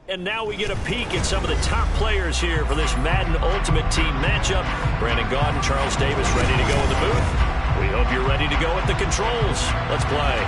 And now we get a peek at some of the top players here for this Madden Ultimate Team matchup. Brandon Gaudin, Charles Davis ready to go in the booth. We hope you're ready to go at the controls. Let's play.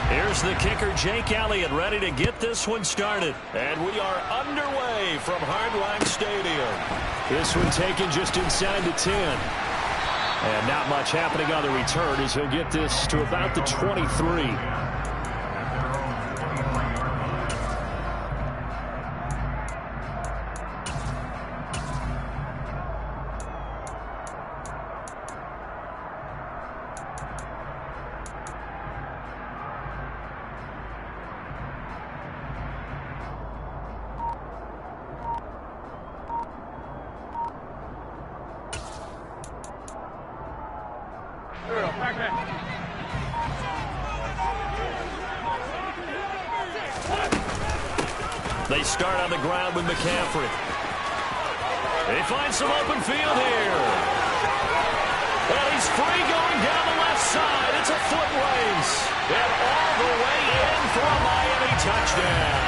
Here's the kicker, Jake Elliott, ready to get this one started. And we are underway from Hard Rock Stadium. This one taken just inside the 10. And not much happening on the return as he'll get this to about the 23. They start on the ground with McCaffrey. They find some open field here. Well, he's free going down the left side. It's a foot race. And all the way in for a Miami touchdown.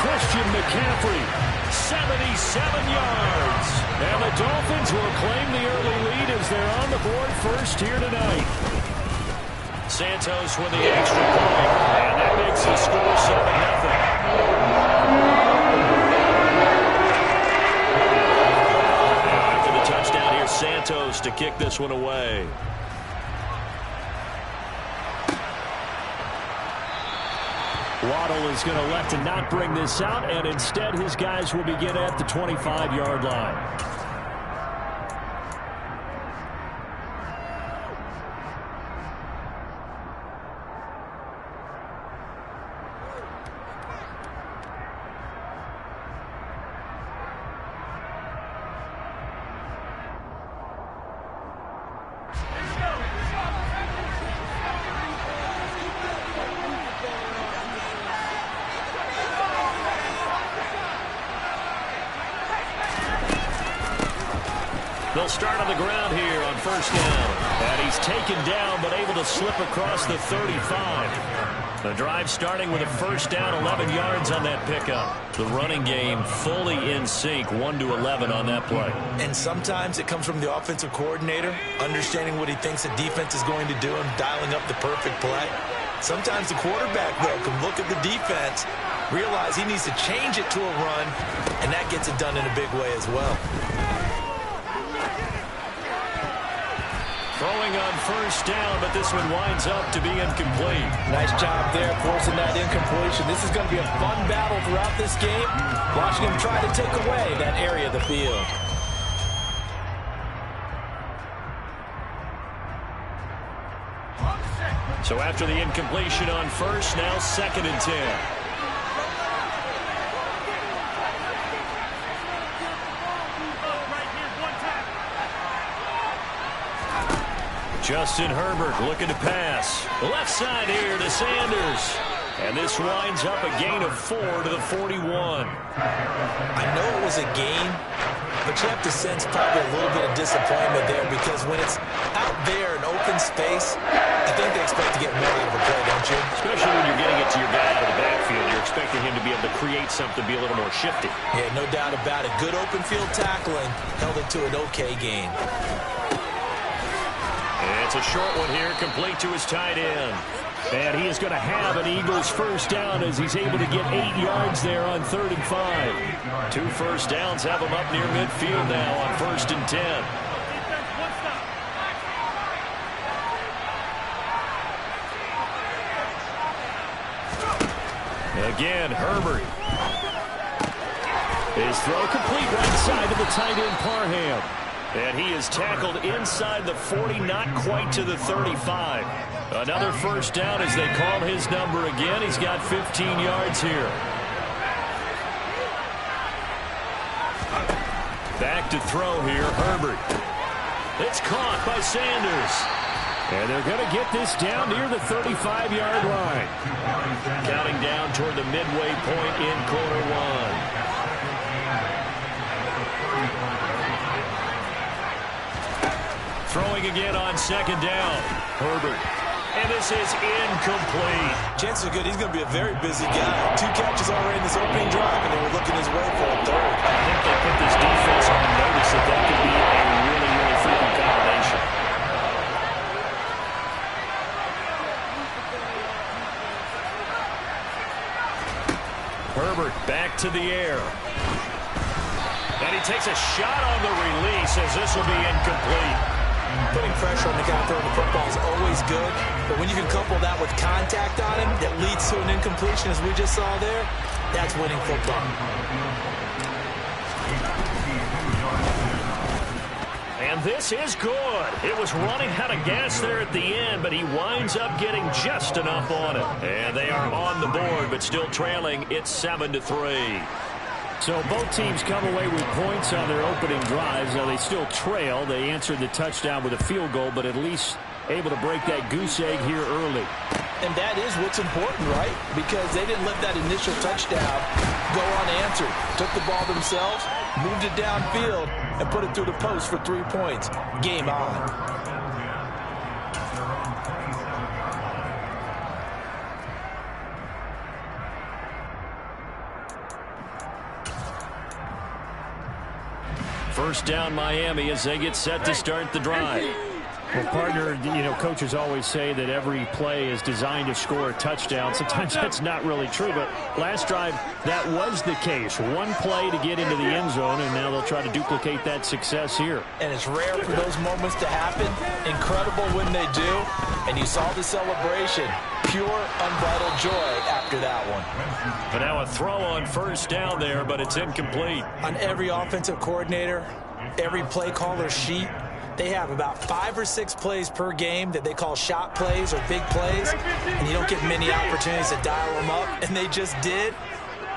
Christian McCaffrey, 77 yards. And the Dolphins will claim the early lead as they're on the board first here tonight. Santos with the extra point. And that makes the score 7-0. After the touchdown, here's Santos to kick this one away. Waddle is going to elect to not bring this out, and instead his guys will begin at the 25-yard line. They'll start on the ground here on first down. And he's taken down but able to slip across the 35. The drive starting with a first down, 11 yards on that pickup. The running game fully in sync, 1-11 on that play. And sometimes it comes from the offensive coordinator, understanding what he thinks the defense is going to do and dialing up the perfect play. Sometimes the quarterback, though, can look at the defense, realize he needs to change it to a run, and that gets it done in a big way as well. Throwing on first down, but this one winds up to be incomplete. Nice job there forcing that incompletion. This is going to be a fun battle throughout this game. Watching him try to take away that area of the field. So after the incompletion on first, now 2nd and 10. Justin Herbert looking to pass. Left side here to Sanders. And this winds up a gain of 4 to the 41. I know it was a gain, but you have to sense probably a little bit of disappointment there because when it's out there in open space, I think they expect to get more out of a play, don't you? Especially when you're getting it to your guy out of the backfield. You're expecting him to be able to create something, be a little more shifty. Yeah, no doubt about it. Good open field tackling held it to an okay gain. It's a short one here, complete to his tight end. And he is going to have an Eagles first down as he's able to get 8 yards there on 3rd and 5. 2 first downs have him up near midfield now on 1st and 10. Again, Herbert. His throw complete right side to the tight end, Parham. And he is tackled inside the 40, not quite to the 35. Another first down as they call his number again. He's got 15 yards here. Back to throw here, Herbert. It's caught by Sanders. And they're going to get this down near the 35-yard line. Counting down toward the midway point in quarter one. Throwing again on second down. Herbert. And this is incomplete. Chances are good he's going to be a very busy guy. 2 catches already in this opening drive, and they were looking his way for a third. I think they put this defense on notice that that could be a really, really freaking combination. Herbert back to the air. And he takes a shot on the release as this will be incomplete. Putting pressure on the guy throwing the football is always good, but when you can couple that with contact on him that leads to an incompletion, as we just saw there, that's winning football. And this is good. It was running out of gas there at the end, but he winds up getting just enough on it. And they are on the board, but still trailing. It's 7-3. So both teams come away with points on their opening drives. Now they still trail. They answered the touchdown with a field goal, but at least able to break that goose egg here early. And that is what's important, right? Because they didn't let that initial touchdown go unanswered. Took the ball themselves, moved it downfield, and put it through the post for 3 points. Game on. First down, Miami, as they get set to start the drive. Well, partner, coaches always say that every play is designed to score a touchdown. Sometimes that's not really true, but last drive, that was the case. One play to get into the end zone, and now they'll try to duplicate that success here. And it's rare for those moments to happen. Incredible when they do. And you saw the celebration. Pure, unbridled joy after that one. But now a throw on first down there, but it's incomplete. On every offensive coordinator, every play caller sheet, they have about 5 or 6 plays per game that they call shot plays or big plays, and you don't get many opportunities to dial them up, and they just did,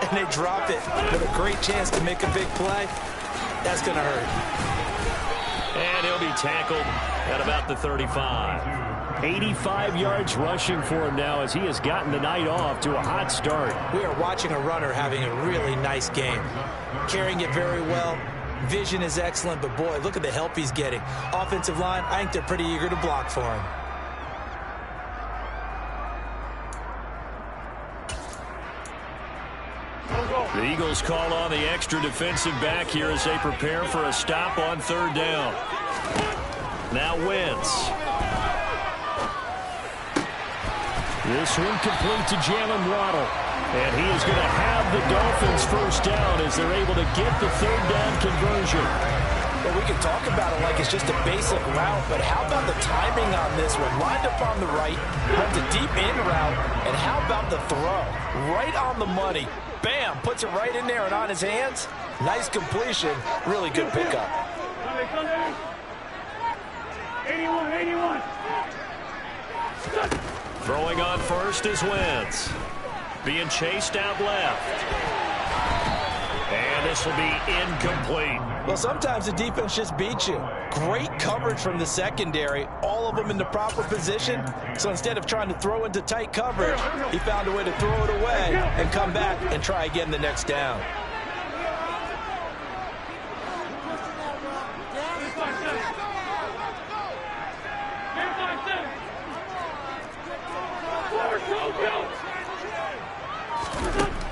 and they drop it with a great chance to make a big play. That's going to hurt. And he'll be tackled at about the 35. 85 yards rushing for him now as he has gotten the night off to a hot start. We are watching a runner having a really nice game. Carrying it very well. Vision is excellent, but boy, look at the help he's getting. Offensive line, I think they're pretty eager to block for him. The Eagles call on the extra defensive back here as they prepare for a stop on third down. Now Wentz. This one complete to Jalen Waddle. And he is going to have the Dolphins first down as they're able to get the third down conversion. Well, we can talk about it like it's just a basic route, but how about the timing on this one? Lined up on the right, runs a deep in route, and how about the throw? Right on the money. Bam, puts it right in there and on his hands. Nice completion, really good pickup. 81. Throwing on first is Wentz. Being chased out left. And this will be incomplete. Well, sometimes the defense just beats you. Great coverage from the secondary. All of them in the proper position. So instead of trying to throw into tight coverage, he found a way to throw it away and come back and try again the next down.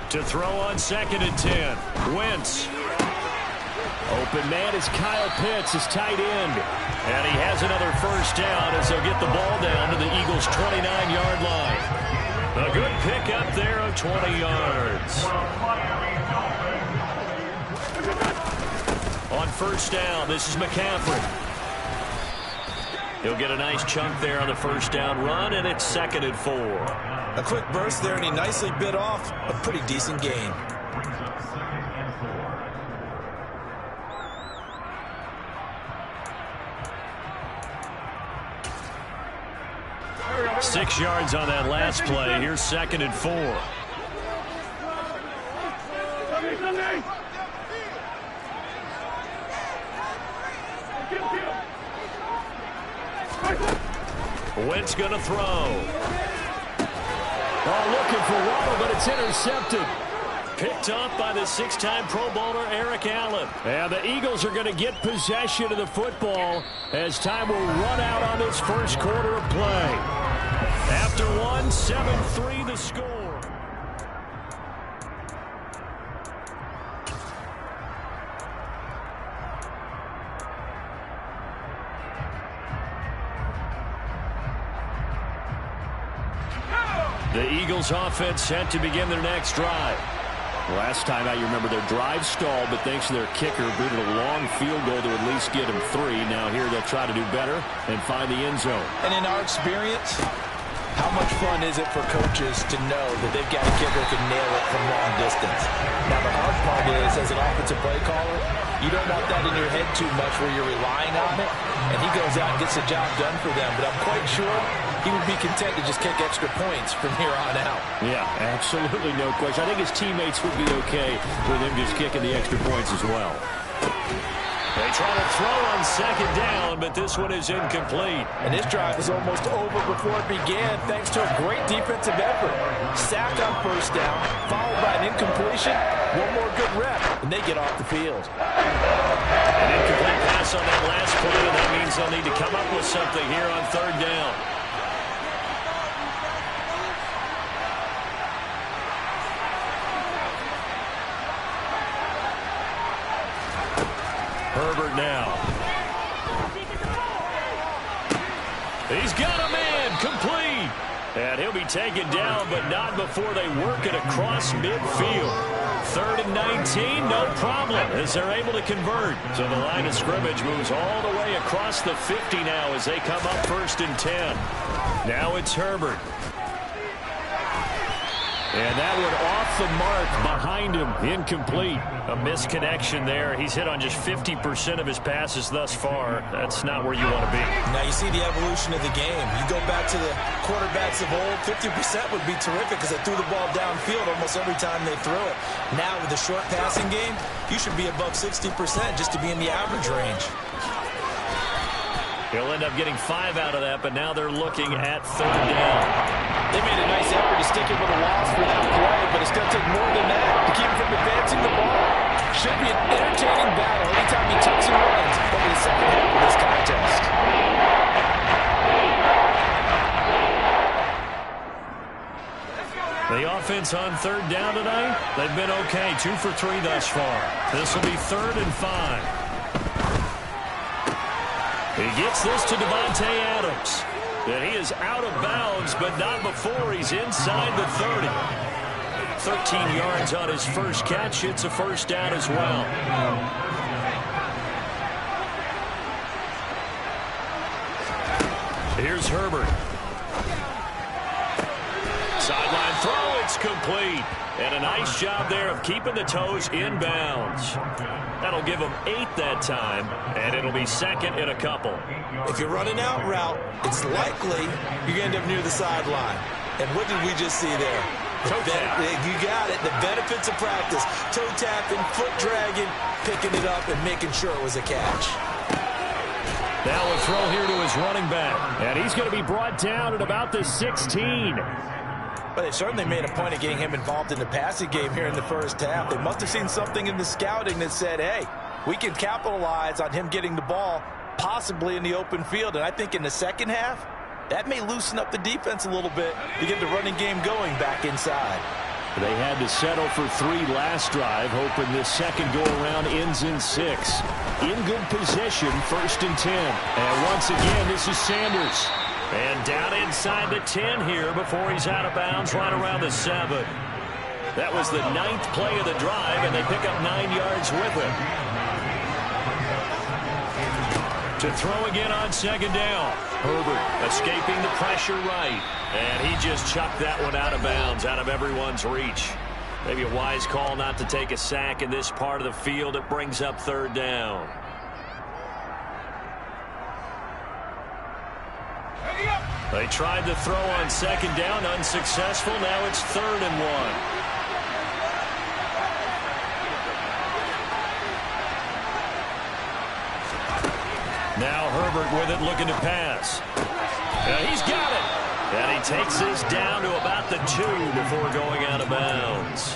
To throw on 2nd and 10. Wentz. Open man is Kyle Pitts, his tight end. And he has another first down as they'll get the ball down to the Eagles' 29-yard line. A good pick up there of 20 yards. On first down, this is McCaffrey. He'll get a nice chunk there on the first down run, and it's 2nd and 4. A quick burst there, and he nicely bit off a pretty decent gain. Six yards on that last play. Here's 2nd and 4. Wentz going to throw. Oh, looking for Waddle, but it's intercepted. Picked off by the 6-time Pro Bowler Eric Allen. And the Eagles are going to get possession of the football as time will run out on this first quarter of play. After one, 7-3 the score. The Eagles offense set to begin their next drive. Last time out, you remember their drive stalled, but thanks to their kicker, booted a long field goal to at least get them 3. Now here they'll try to do better and find the end zone. And in our experience, how much fun is it for coaches to know that they've got a kicker who can nail it from long distance? Now the hard part is, as an offensive play caller, you don't want that in your head too much where you're relying on it, and he goes out and gets the job done for them. But I'm quite sure he would be content to just kick extra points from here on out. Yeah, absolutely no question. I think his teammates would be okay with him just kicking the extra points as well. They try to throw on second down, but this one is incomplete. And this drive is almost over before it began thanks to a great defensive effort. Sack on first down, followed by an incompletion, one more good rep, and they get off the field. An incomplete pass on that last play, and that means they'll need to come up with something here on third down. Herbert now. He's got a man, complete. And he'll be taken down, but not before they work it across midfield. 3rd and 19, no problem, as they're able to convert. So the line of scrimmage moves all the way across the 50 now as they come up 1st and 10. Now it's Herbert. And that one off the mark behind him, incomplete. A misconnection there. He's hit on just 50% of his passes thus far. That's not where you want to be. Now you see the evolution of the game. You go back to the quarterbacks of old, 50% would be terrific because they threw the ball downfield almost every time they threw it. Now with the short passing game, you should be above 60% just to be in the average range. He'll end up getting 5 out of that, but now they're looking at 3rd down. They made a nice effort to stick it with a loss for that play, but it's going to take more than that to keep him from advancing the ball. Should be an entertaining battle anytime he tucks and runs over the second half of this contest. The offense on 3rd down tonight, they've been okay. 2 for 3 thus far. This will be 3rd and 5. He gets this to Davante Adams. And he is out of bounds, but not before he's inside the 30. 13 yards on his first catch. It's a first down as well. Here's Herbert. Sideline throw, it's complete. And a nice job there of keeping the toes inbounds. That'll give him 8 that time, and it'll be 2nd and a couple. If you're running out route, it's likely you're going to end up near the sideline. And what did we just see there? Toe tap. You got it. The benefits of practice. Toe tapping, foot dragging, picking it up, and making sure it was a catch. Now a throw here to his running back. And he's going to be brought down at about the 16. But they certainly made a point of getting him involved in the passing game here in the first half. They must have seen something in the scouting that said, hey, we can capitalize on him getting the ball possibly in the open field. And I think in the second half, that may loosen up the defense a little bit to get the running game going back inside. They had to settle for 3 last drive, hoping this second go-around ends in 6. In good position, 1st and 10. And once again, this is Sanders. And down inside the 10 here before he's out of bounds right around the 7. That was the 9th play of the drive, and they pick up 9 yards with it. To throw again on 2nd down. Herbert escaping the pressure right. And he just chucked that one out of bounds, out of everyone's reach. Maybe a wise call not to take a sack in this part of the field. It brings up 3rd down. They tried to throw on 2nd down, unsuccessful. Now it's 3rd and 1. Now Herbert with it, looking to pass. He's got it. And he takes this down to about the 2 before going out of bounds.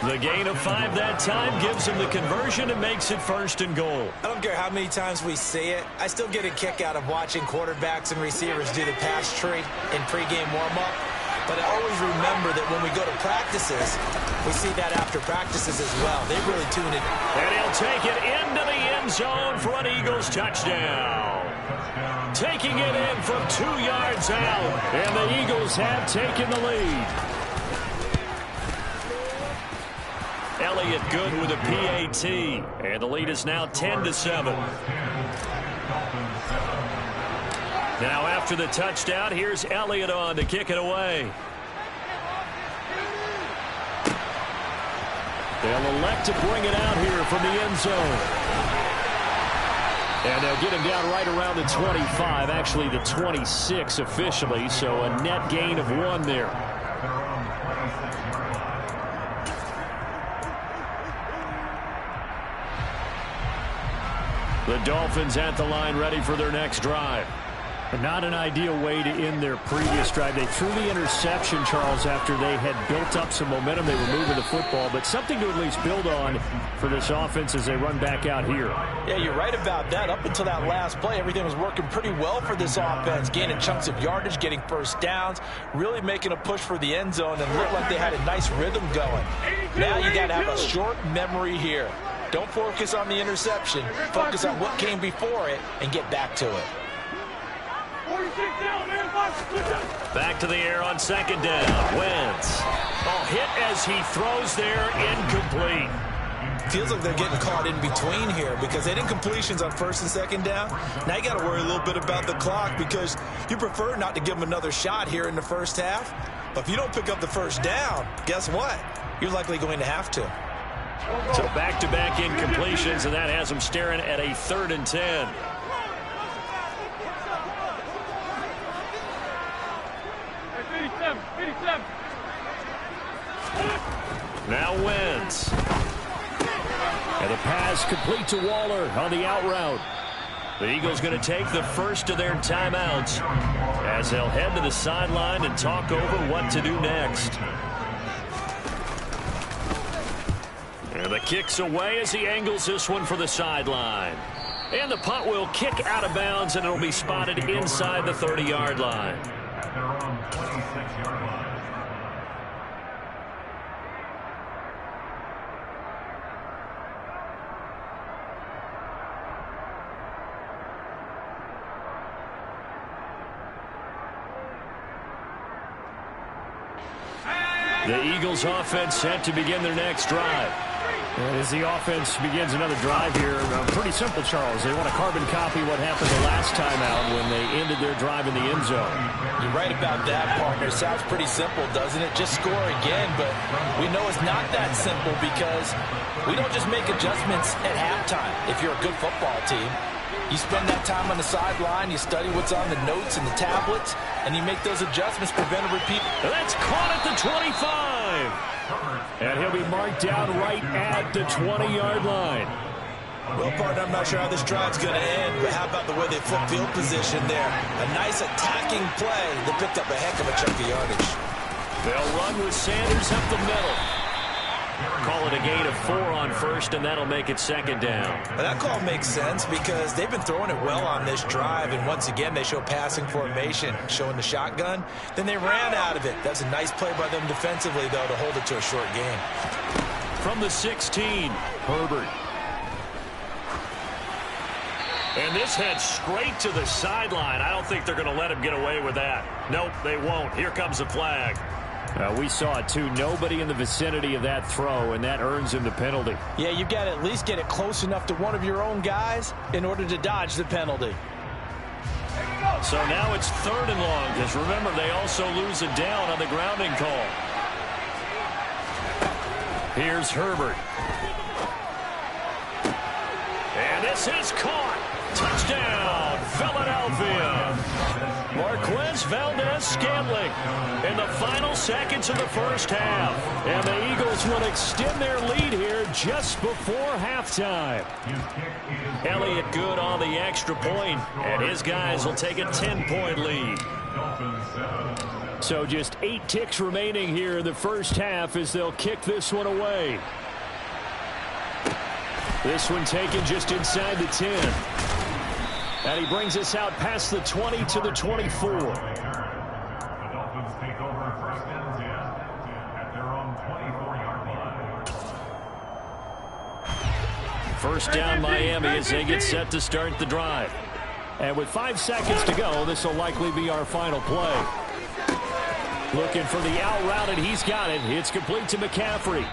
The gain of 5 that time gives him the conversion and makes it 1st and goal. I don't care how many times we see it. I still get a kick out of watching quarterbacks and receivers do the pass tree in pregame warm-up. But I always remember that when we go to practices, we see that after practices as well. They really tune it. And he'll take it into the end zone for an Eagles touchdown. Taking it in from 2 yards out. And the Eagles have taken the lead. Elliott good with a PAT. And the lead is now 10-7. Now after the touchdown, here's Elliott on to kick it away. They'll elect to bring it out here from the end zone. And they'll get him down right around the 25, actually the 26 officially, so a net gain of 1 there. The Dolphins at the line ready for their next drive. Not an ideal way to end their previous drive. They threw the interception, Charles, after they had built up some momentum. They were moving the football, but something to at least build on for this offense as they run back out here. Yeah, you're right about that. Up until that last play, everything was working pretty well for this offense, gaining chunks of yardage, getting first downs, really making a push for the end zone, and looked like they had a nice rhythm going. Now you got to have a short memory here. Don't focus on the interception. Focus on what came before it and get back to it. Back to the air on 2nd down. Wentz. Hit as he throws there, incomplete. Feels like they're getting caught in between here because they didn't completions on 1st and 2nd down. Now you got to worry a little bit about the clock because you prefer not to give them another shot here in the 1st half. But if you don't pick up the 1st down, guess what? You're likely going to have to. So back-to-back incompletions, and that has them staring at a 3rd and 10. Now Wentz. And the pass complete to Waller on the out route. The Eagles going to take the first of their timeouts as they'll head to the sideline and talk over what to do next. And the kick's away as he angles this one for the sideline. And the punt will kick out of bounds, and it'll be spotted inside the 30-yard line. The Eagles offense set to begin their next drive. And as the offense begins another drive here, pretty simple, Charles. They want to carbon copy what happened the last time out when they ended their drive in the end zone. You're right about that, partner. Sounds pretty simple, doesn't it? Just score again, but we know it's not that simple because we don't just make adjustments at halftime if you're a good football team. You spend that time on the sideline, you study what's on the notes and the tablets, and you make those adjustments, prevent a repeat. That's caught at the 25. And he'll be marked down right at the 20-yard line. Well, partner, I'm not sure how this drive's going to end, but how about the way they flip field position there? A nice attacking play that picked up a heck of a chunk of yardage. They'll run with Sanders up the middle. Call it a gain of 4 on 1st, and that'll make it 2nd down. Well, that call makes sense because they've been throwing it well on this drive, and once again, they show passing formation, showing the shotgun. Then they ran out of it. That's a nice play by them defensively, though, to hold it to a short game. From the 16, Herbert. And this heads straight to the sideline. I don't think they're going to let him get away with that. Nope, they won't. Here comes the flag. We saw it, too. Nobody in the vicinity of that throw, and that earns him the penalty. Yeah, you've got to at least get it close enough to one of your own guys in order to dodge the penalty. So now it's 3rd and long, because remember, they also lose a down on the grounding call. Here's Herbert. And this is caught. Touchdown, Philadelphia. Marquez Valdez-Scantling in the final seconds of the first half. And the Eagles will extend their lead here just before halftime. Elliott good on the extra point, and his guys will take a 10-point lead. So just 8 ticks remaining here in the first half as they'll kick this one away. This one taken just inside the 10. And he brings us out past the 20 to the 24. The Dolphins take over first and 10 at their own 24-yard line. First down Miami as they get set to start the drive. And with 5 seconds to go, this will likely be our final play. Looking for the out route, and he's got it. It's complete to McCaffrey.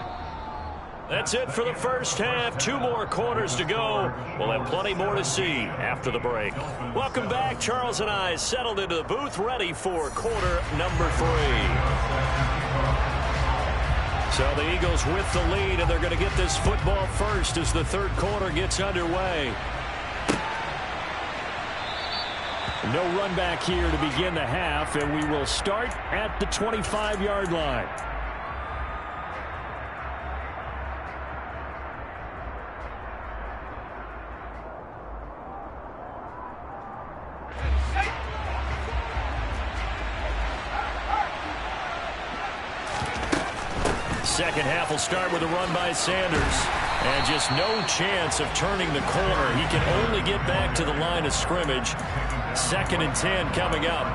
That's it for the first half. 2 more quarters to go. We'll have plenty more to see after the break. Welcome back. Charles and I settled into the booth, ready for quarter number 3. So the Eagles with the lead, and they're going to get this football first as the third quarter gets underway. No run back here to begin the half, and we will start at the 25-yard line. Second half will start with a run by Sanders. And just no chance of turning the corner. He can only get back to the line of scrimmage. 2nd and 10 coming up.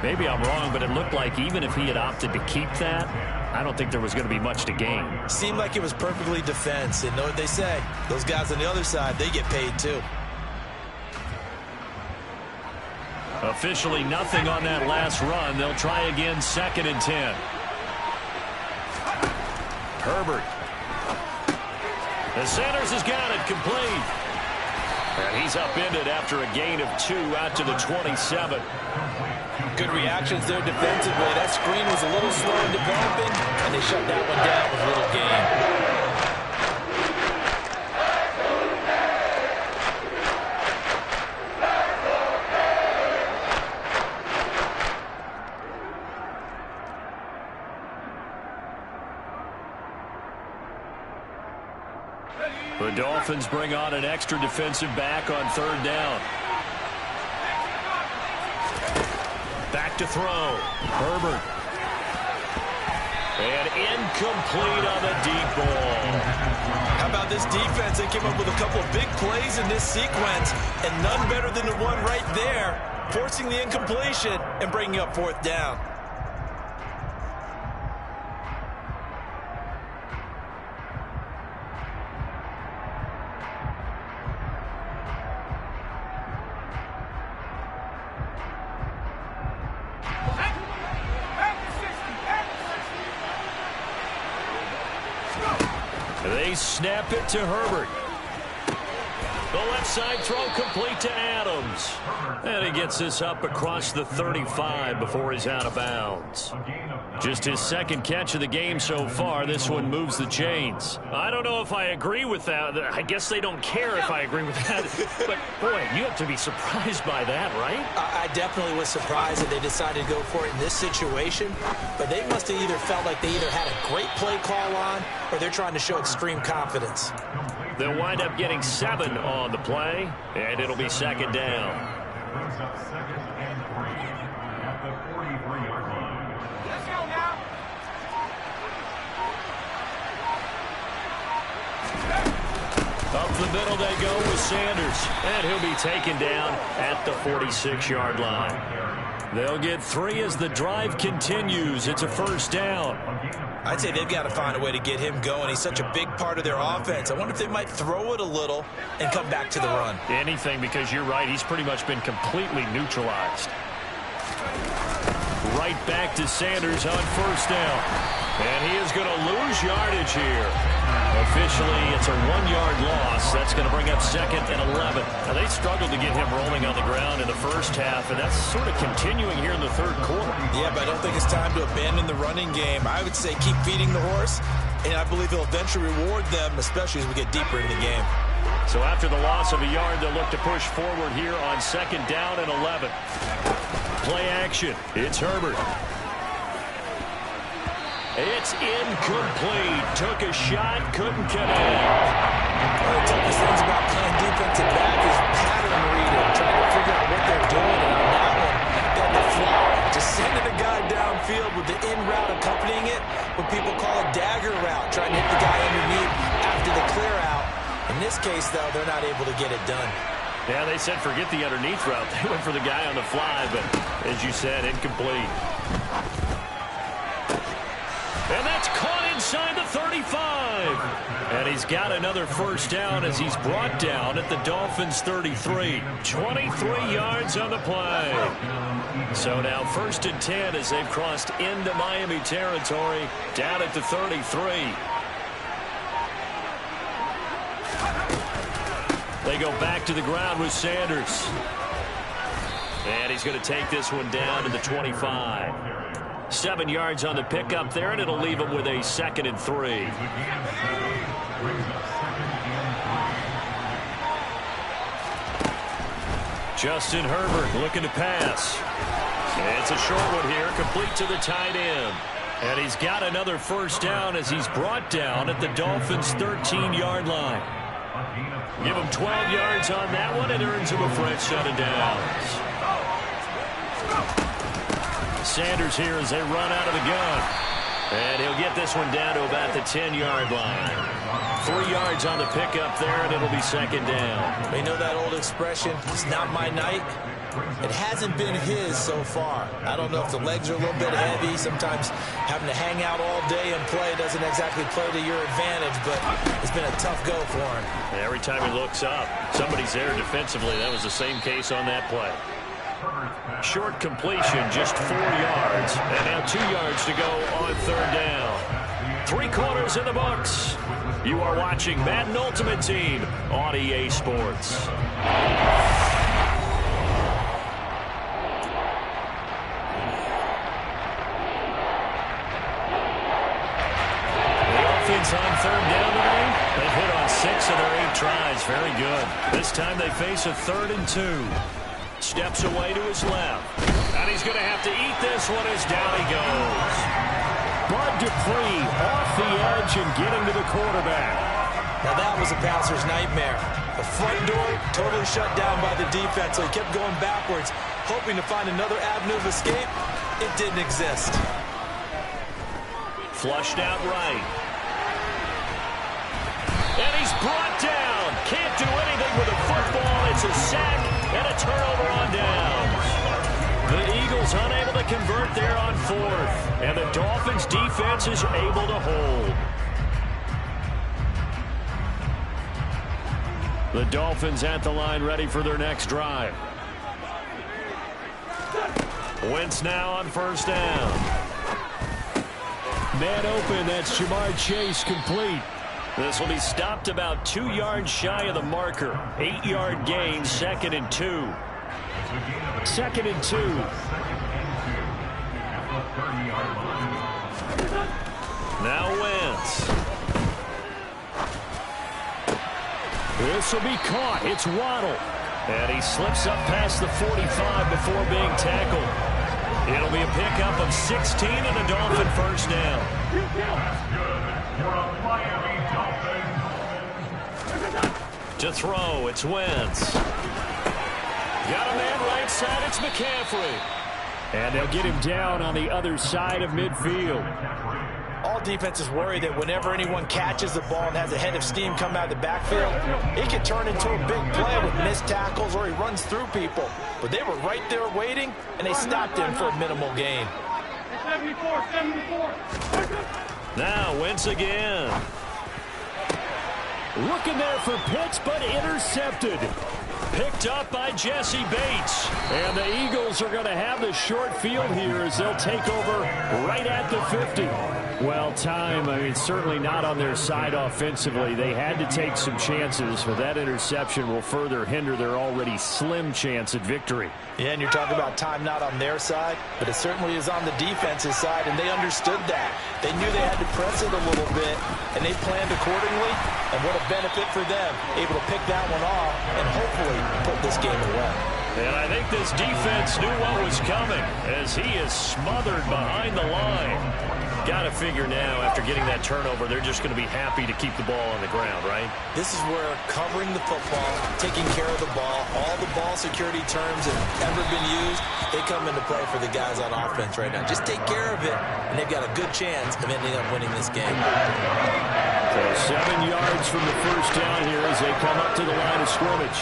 Maybe I'm wrong, but it looked like even if he had opted to keep that, I don't think there was going to be much to gain. Seemed like it was perfectly defense. And know what they say? Those guys on the other side, they get paid too. Officially nothing on that last run. They'll try again 2nd and 10. Herbert. And Sanders has got it complete. And he's upended after a gain of 2 out to the 27. Good reactions there defensively. That screen was a little slow in developing, and they shut that one down with little gain. The Dolphins bring on an extra defensive back on 3rd down. Back to throw. Herbert. And incomplete on the deep ball. How about this defense? They came up with a couple of big plays in this sequence, and none better than the one right there, forcing the incompletion and bringing up 4th down. They snap it to Herbert. The left side throw complete to Adams. And he gets this up across the 35 before he's out of bounds. Just his 2nd catch of the game so far. This one moves the chains. I don't know if I agree with that. I guess they don't care if I agree with that. But, boy, you have to be surprised by that, right? I definitely was surprised that they decided to go for it in this situation. But they must have either felt like they either had a great play call on or they're trying to show extreme confidence. They'll wind up getting 7 on the play, and it'll be 2nd down. Brings up 2nd and 3 at the 43-yard line. Let's go now. Up the middle they go with Sanders, and he'll be taken down at the 46-yard line. They'll get 3 as the drive continues. It's a 1st down. I'd say they've got to find a way to get him going. He's such a big part of their offense. I wonder if they might throw it a little and come back to the run. Anything, because you're right. He's pretty much been completely neutralized. Right back to Sanders on 1st down. And he is going to lose yardage here. Officially, it's a 1-yard loss. That's going to bring up 2nd and 11. Now, they struggled to get him rolling on the ground in the first half, and that's sort of continuing here in the 3rd quarter. Yeah, but I don't think it's time to abandon the running game. I would say keep feeding the horse, and I believe he'll eventually reward them, especially as we get deeper in the game. So after the loss of a yard, they'll look to push forward here on 2nd down and 11. Play action. It's Herbert. It's incomplete. Took a shot, couldn't connect. One of the toughest things about playing defensive back is pattern reading, trying to figure out what they're doing. And on that one, got the fly field with the in route accompanying it, what people call a dagger route, trying to hit the guy underneath after the clear out. In this case, though, they're not able to get it done. Yeah, they said forget the underneath route. They went for the guy on the fly, but as you said, incomplete. And that's caught inside the 35. And he's got another first down as he's brought down at the Dolphins' 33. 23 yards on the play. So now 1st and 10 as they've crossed into Miami territory, down at the 33. They go back to the ground with Sanders. And he's going to take this one down to the 25. 7 yards on the pickup there, and it'll leave him with a 2nd and 3. Justin Herbert looking to pass. It's a short one here, complete to the tight end. And he's got another first down as he's brought down at the Dolphins' 13-yard line. Give him 12 yards on that one. It earns him a fresh set of downs. Sanders here as they run out of the gun. And he'll get this one down to about the 10-yard line. 3 yards on the pickup there, and it'll be 2nd down. They know that old expression, it's not my night. It hasn't been his so far. I don't know if the legs are a little bit heavy. Sometimes having to hang out all day and play doesn't exactly play to your advantage, but it's been a tough go for him. Every time he looks up, somebody's there defensively. That was the same case on that play. Short completion, just 4 yards, and now 2 yards to go on 3rd down. 3 quarters in the books. You are watching Madden Ultimate Team on EA Sports. On 3rd down today, they've hit on 6 of their 8 tries. Very good. This time they face a 3rd and 2. Steps away to his left. And he's going to have to eat this one as down he goes. Bud Dupree off the edge and getting to the quarterback. Now that was a passer's nightmare. The front door totally shut down by the defense, so he kept going backwards, hoping to find another avenue of escape. It didn't exist. Flushed out right. And he's brought down. Can't do anything with a football. It's a sack and a turnover on downs. The Eagles unable to convert there on 4th. And the Dolphins defense is able to hold. The Dolphins at the line ready for their next drive. Wentz now on 1st down. Man open, that's Jamar Chase complete. This will be stopped about 2 yards shy of the marker. 8-yard gain, 2nd and 2. 2nd and 2. Now Wentz. This will be caught. It's Waddle. And he slips up past the 45 before being tackled. It'll be a pickup of 16 and a Dolphin first down. To throw, it's Wentz. Got a man right side, it's McCaffrey. And they'll get him down on the other side of midfield. All defenses worry that whenever anyone catches the ball and has a head of steam come out of the backfield, it can turn into a big play with missed tackles or he runs through people. But they were right there waiting, and they stopped him for a minimal gain. 74. Now Wentz again. Looking there for Pitts, but intercepted. Picked up by Jesse Bates. And the Eagles are going to have the short field here as they'll take over right at the 50. Well, time, certainly not on their side offensively. They had to take some chances, but that interception will further hinder their already slim chance at victory. Yeah, and you're talking about time not on their side, but it certainly is on the defense's side, and they understood that. They knew they had to press it a little bit, and they planned accordingly, and what a benefit for them, able to pick that one off and hopefully put this game away. And I think this defense knew what was coming as he is smothered behind the line. Got to figure now, after getting that turnover, they're just going to be happy to keep the ball on the ground, right? This is where covering the football, taking care of the ball, all the ball security terms that have ever been used, they come into play for the guys on offense right now. Just take care of it, and they've got a good chance of ending up winning this game. So 7 yards from the first down here as they come up to the line of scrimmage.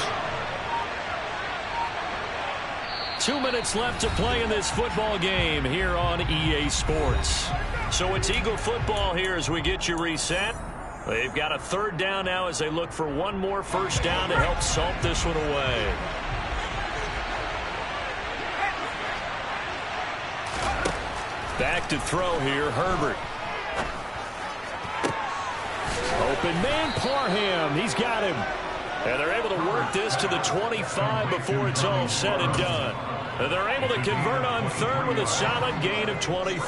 2 minutes left to play in this football game here on EA Sports. So it's Eagle football here as we get you reset. They've got a third down now as they look for one more first down to help salt this one away. Back to throw here, Herbert. Open man, Parham. He's got him. And they're able to work this to the 25 before it's all said and done. And they're able to convert on third with a solid gain of 23.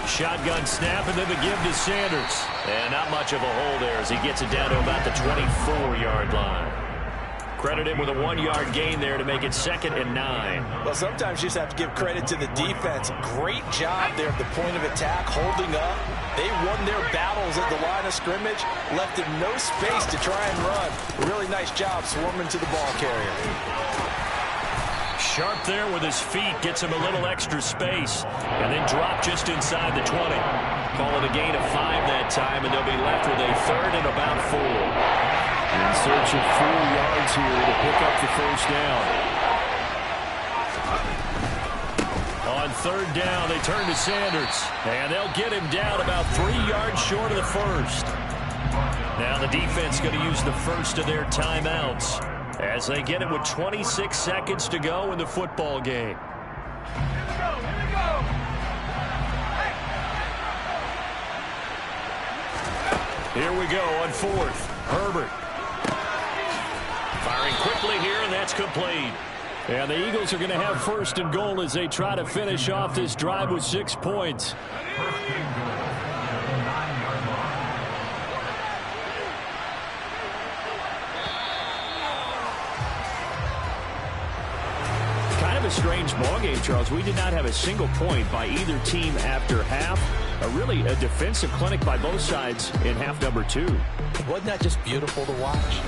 Shotgun snap and then the give to Sanders. And not much of a hole there as he gets it down to about the 24-yard line. Credit him with a 1-yard gain there to make it 2nd and 9. Well, sometimes you just have to give credit to the defense. Great job there at the point of attack, holding up. They won their battles at the line of scrimmage, left them no space to try and run. Really nice job swarming to the ball carrier. Sharp there with his feet, gets him a little extra space, and then drop just inside the 20. Call it a gain of 5 that time, and they'll be left with a 3rd and about 4. In search of 4 yards here to pick up the first down. On 3rd down, they turn to Sanders, and they'll get him down about 3 yards short of the first. Now the defense going to use the first of their timeouts as they get it with 26 seconds to go in the football game. Here we go on 4th. Herbert. Firing quickly here, and that's complete. And the Eagles are going to have 1st and goal as they try to finish off this drive with 6 points. Kind of a strange ball game, Charles. We did not have a single point by either team after half. Really a defensive clinic by both sides in half number 2. Wasn't that just beautiful to watch?